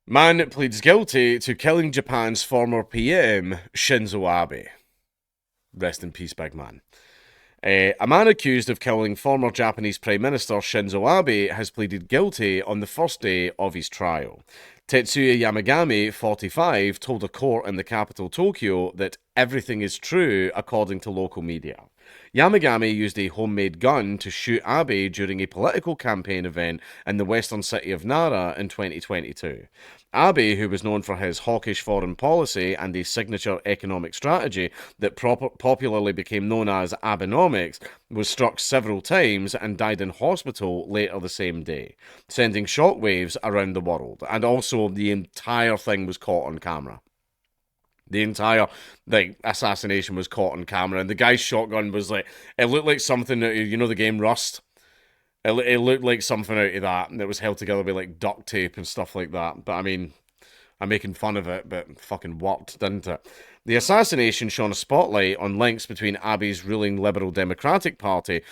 Man pleads guilty to killing Japan's former PM, Shinzo Abe. Rest in peace, big man. A man accused of killing former Japanese Prime Minister Shinzo Abe has pleaded guilty on the first day of his trial. Tetsuya Yamagami, 45, told a court in the capital Tokyo that everything is true according to local media. Yamagami used a homemade gun to shoot Abe during a political campaign event in the western city of Nara in 2022. Abe, who was known for his hawkish foreign policy and a signature economic strategy that popularly became known as Abenomics, was struck several times and died in hospital later the same day, sending shockwaves around the world. And also, the entire thing was caught on camera. The entire assassination was caught on camera, and the guy's shotgun was it looked like something out of, the game Rust. It looked like something out of that, and it was held together with duct tape and stuff like that. But I mean, I'm making fun of it, but fucking worked, didn't it? The assassination shone a spotlight on links between Abe's ruling Liberal Democratic Party.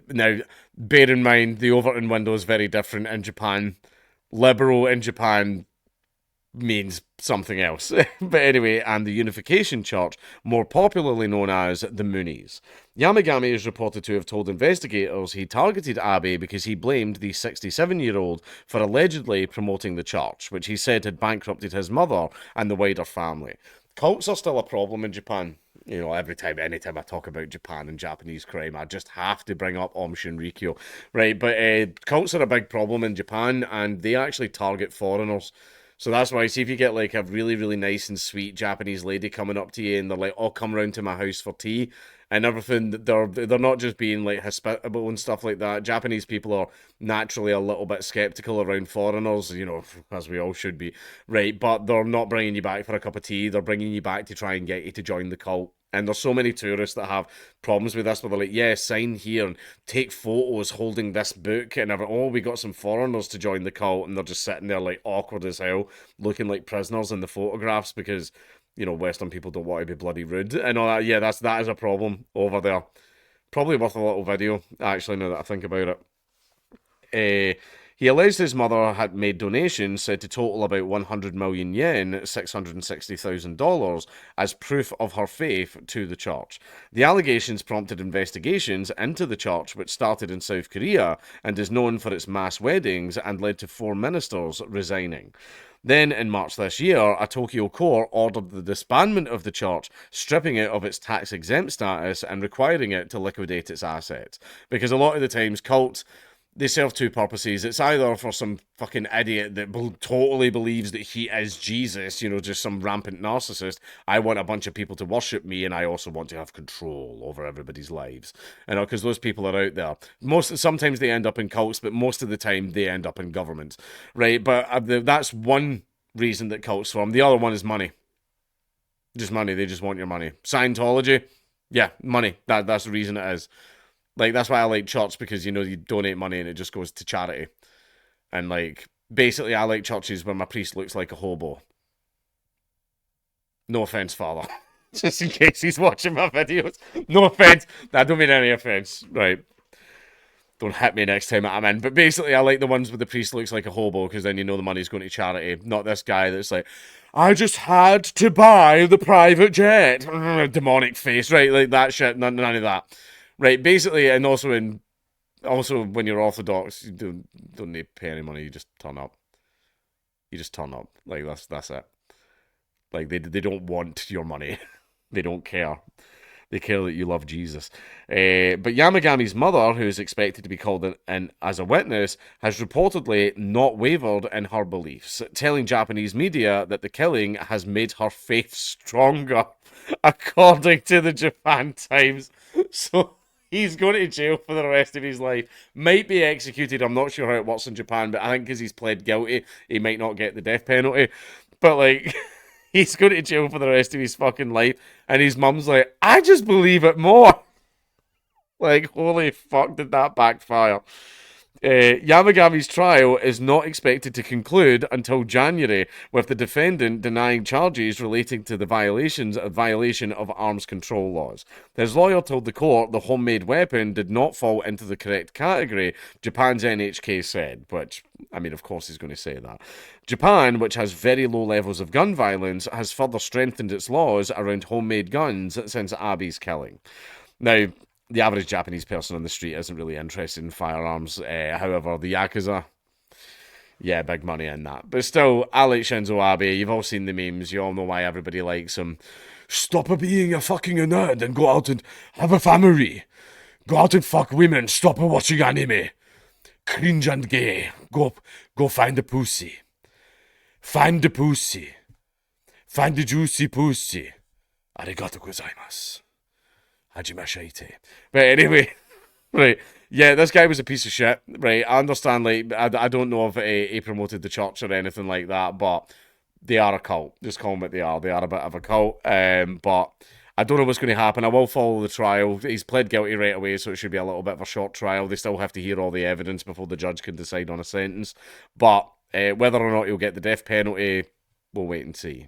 Now, bear in mind, the Overton window is very different in Japan. Liberal in Japan means something else. But anyway, and the Unification Church, more popularly known as the Moonies. Yamagami is reported to have told investigators he targeted Abe because he blamed the 67-year-old for allegedly promoting the church, which he said had bankrupted his mother and the wider family. Cults are still a problem in Japan. Anytime I talk about Japan and Japanese crime, I just have to bring up Aum Shinrikyo, right? But cults are a big problem in Japan, and they actually target foreigners. So that's why, see if you get a really, really nice and sweet Japanese lady coming up to you and they're like, oh, come round to my house for tea and everything, they're not just being hospitable and stuff like that. Japanese people are naturally a little bit skeptical around foreigners, as we all should be, right? But they're not bringing you back for a cup of tea, they're bringing you back to try and get you to join the cult. And there's so many tourists that have problems with this, where they're like, yeah, sign here and take photos holding this book. And we got some foreigners to join the cult. And they're just sitting there awkward as hell, looking like prisoners in the photographs because, Western people don't want to be bloody rude and all that. Yeah, that is a problem over there. Probably worth a little video, actually, now that I think about it. He alleged his mother had made donations said to total about 100 million yen, $660,000, as proof of her faith to the church. The allegations prompted investigations into the church, which started in South Korea and is known for its mass weddings and led to 4 ministers resigning. Then, in March this year, a Tokyo court ordered the disbandment of the church, stripping it of its tax-exempt status and requiring it to liquidate its assets. Because a lot of the times, cults, they serve two purposes. It's either for some fucking idiot that totally believes that he is Jesus, just some rampant narcissist. I want a bunch of people to worship me, and I also want to have control over everybody's lives. Because those people are out there. Sometimes they end up in cults, but most of the time they end up in governments, right? But that's one reason that cults form. The other one is money. Just money. They just want your money. Scientology, yeah, money. That's the reason it is. That's why I like church, because, you donate money and it just goes to charity. And, basically, I like churches where my priest looks like a hobo. No offense, Father. Just in case he's watching my videos. No offense. I don't mean any offense. Right. Don't hit me next time I'm in. But basically, I like the ones where the priest looks like a hobo, because then the money's going to charity. Not this guy that's like, I just had to buy the private jet. Demonic face, right? That shit. None of that. Right, basically, and also when you're Orthodox, you don't need to pay any money. You just turn up. You just turn up. That's it. They don't want your money. They don't care. They care that you love Jesus. But Yamagami's mother, who is expected to be called in as a witness, has reportedly not wavered in her beliefs, telling Japanese media that the killing has made her faith stronger, according to the Japan Times. So he's going to jail for the rest of his life. Might be executed. I'm not sure how it works in Japan, but I think because he's pled guilty, he might not get the death penalty. But, he's going to jail for the rest of his fucking life. And his mum's like, I just believe it more. Holy fuck, did that backfire? Yamagami's trial is not expected to conclude until January, with the defendant denying charges relating to the violation of arms control laws. His lawyer told the court the homemade weapon did not fall into the correct category, Japan's NHK said, which, I mean, of course he's going to say that. Japan, which has very low levels of gun violence, has further strengthened its laws around homemade guns since Abe's killing. Now, the average Japanese person on the street isn't really interested in firearms. However, the Yakuza, yeah, big money in that. But still, I like Shinzo Abe. You've all seen the memes. You all know why everybody likes him. Stop being a fucking nerd and go out and have a family. Go out and fuck women. Stop watching anime. Cringe and gay. Go find the pussy. Find the pussy. Find the juicy pussy. Arigato gozaimasu. Hajimashite. But anyway, right. Yeah, this guy was a piece of shit. Right. I understand, like, I don't know if he promoted the church or anything like that, but they are a cult. Just call them what they are. They are a bit of a cult. But I don't know what's going to happen. I will follow the trial. He's pled guilty right away, so it should be a little bit of a short trial. They still have to hear all the evidence before the judge can decide on a sentence. But whether or not he'll get the death penalty, we'll wait and see.